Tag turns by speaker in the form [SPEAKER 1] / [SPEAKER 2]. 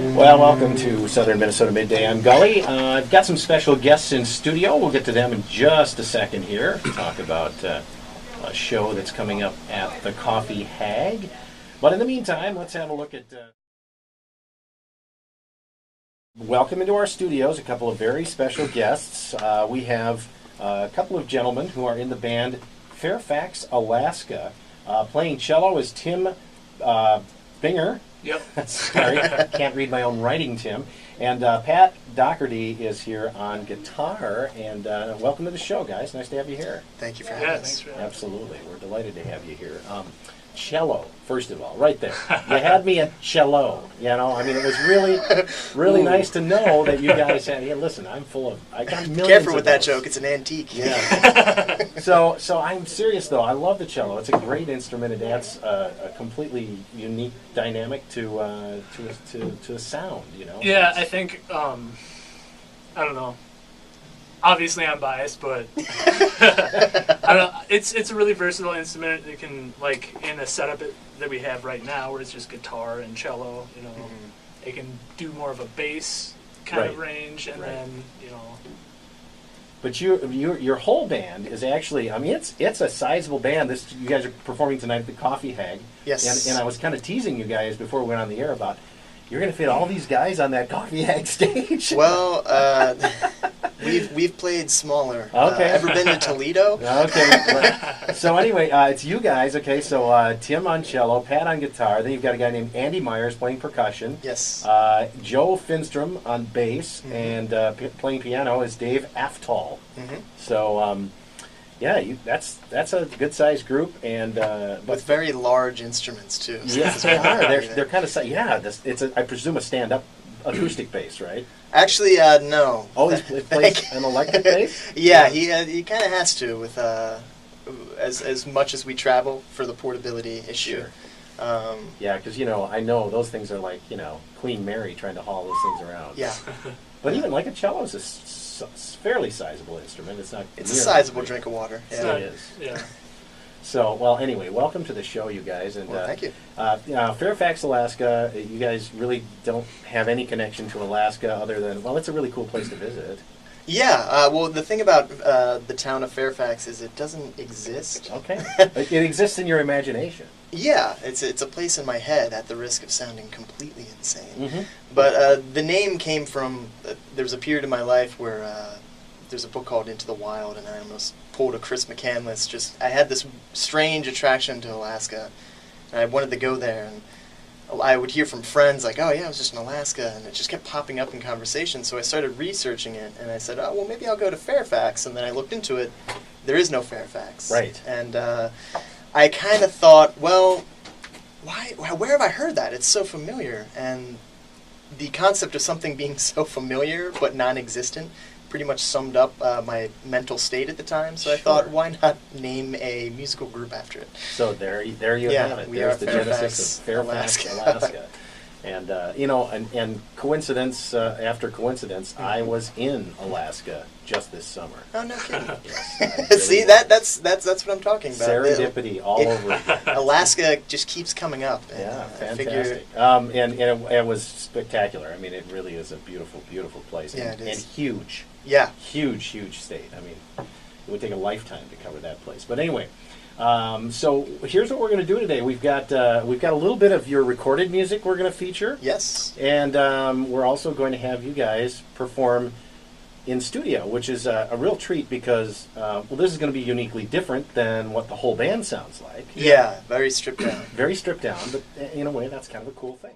[SPEAKER 1] Well, welcome to Southern Minnesota Midday. I'm Gully. I've got some special guests in studio. We'll get to them in just a second here. Talk about a show that's coming up at the Coffee Hag. But in the meantime, let's have a look at... Welcome into our studios, a couple of very special guests. We have a couple of gentlemen who are in the band Fairfax, Alaska. Playing cello is Tim Binger.
[SPEAKER 2] Yep.
[SPEAKER 1] Sorry, can't read my own writing, Tim. And Pat Dougherty is here on guitar. And welcome to the show, guys. Nice to have you here.
[SPEAKER 3] Thank you for having us.
[SPEAKER 1] Absolutely. We're delighted to have you here. Cello, first of all, right there. You had me at cello. You know, I mean, it was really nice to know that you guys had. Hey, listen, I got millions.
[SPEAKER 3] Careful with
[SPEAKER 1] of
[SPEAKER 3] that
[SPEAKER 1] those.
[SPEAKER 3] joke. It's an antique.
[SPEAKER 1] Yeah. So I'm serious though. I love the cello. It's a great instrument. It adds a completely unique dynamic to a sound. You know.
[SPEAKER 2] Yeah, I think I don't know. Obviously, I'm biased, but I don't know. It's a really versatile instrument. It can, like, in a setup that we have right now, where it's just guitar and cello. You know, it can do more of a bass kind of range, and then
[SPEAKER 1] But your whole band is actually, I mean, it's a sizable band. You guys are performing tonight at the Coffee Hag.
[SPEAKER 3] Yes.
[SPEAKER 1] And I was kind of teasing you guys before we went on the air about you're going to fit all these guys on that Coffee Hag stage.
[SPEAKER 3] Well, we've played smaller.
[SPEAKER 1] Okay.
[SPEAKER 3] Ever been to Toledo?
[SPEAKER 1] Okay. So anyway, it's you guys. Okay, so Tim on cello, Pat on guitar. Then you've got a guy named Andy Myers playing percussion.
[SPEAKER 3] Yes.
[SPEAKER 1] Joe Finstrom on bass, and playing piano is Dave Aftal. So yeah, that's a good sized group, and
[SPEAKER 3] with very large instruments too. So
[SPEAKER 1] yes, they are. They're kind of it's I presume a stand up acoustic bass, right?
[SPEAKER 3] Actually, no.
[SPEAKER 1] Oh, he plays an electric bass?
[SPEAKER 3] Yeah, he kind of has to with as much as we travel for the portability issue.
[SPEAKER 1] Sure. Yeah, because I know those things are like Queen Mary trying to haul those things around.
[SPEAKER 3] Yeah.
[SPEAKER 1] But even like a cello is a fairly sizable instrument. It's not.
[SPEAKER 3] It's a sizable drink of water.
[SPEAKER 1] Yeah. It is.
[SPEAKER 2] Yeah.
[SPEAKER 1] So, well, anyway, welcome to the show, you guys. And
[SPEAKER 3] well, thank you.
[SPEAKER 1] Fairfax, Alaska, you guys really don't have any connection to Alaska other than, well, it's a really cool place to visit.
[SPEAKER 3] Yeah, well, the thing about the town of Fairfax is it doesn't exist.
[SPEAKER 1] Okay. It exists in your imagination.
[SPEAKER 3] Yeah, it's a place in my head at the risk of sounding completely insane. But the name came from, there was a period in my life where there's a book called Into the Wild, and I almost pulled a Chris McCandless. I had this strange attraction to Alaska, and I wanted to go there, and I would hear from friends like, oh yeah, I was just in Alaska, and it just kept popping up in conversation, so I started researching it, and I said, oh, well, maybe I'll go to Fairfax, and then I looked into it. There is no Fairfax.
[SPEAKER 1] Right.
[SPEAKER 3] And I kind of thought, well, where have I heard that? It's so familiar, and the concept of something being so familiar but non-existent pretty much summed up my mental state at the time, so I thought, why not name a musical group after it?
[SPEAKER 1] So there you have it. There's the genesis of Fairfax, Alaska. And and coincidence after coincidence, I was in Alaska just this summer.
[SPEAKER 3] Oh, no kidding!
[SPEAKER 1] Yes, really
[SPEAKER 3] see, that's what I'm talking about.
[SPEAKER 1] Serendipity all over again.
[SPEAKER 3] Alaska just keeps coming up. And,
[SPEAKER 1] yeah,
[SPEAKER 3] fantastic.
[SPEAKER 1] And it was spectacular. I mean, it really is a beautiful, beautiful place.
[SPEAKER 3] Yeah, it is.
[SPEAKER 1] And huge.
[SPEAKER 3] Yeah.
[SPEAKER 1] Huge state. I mean, it would take a lifetime to cover that place. But anyway. So here's what we're going to do today. We've got a little bit of your recorded music we're going to feature.
[SPEAKER 3] Yes.
[SPEAKER 1] And we're also going to have you guys perform in studio, which is a real treat because, this is going to be uniquely different than what the whole band sounds like.
[SPEAKER 3] Yeah, very stripped down.
[SPEAKER 1] Very stripped down, but in a way that's kind of a cool thing.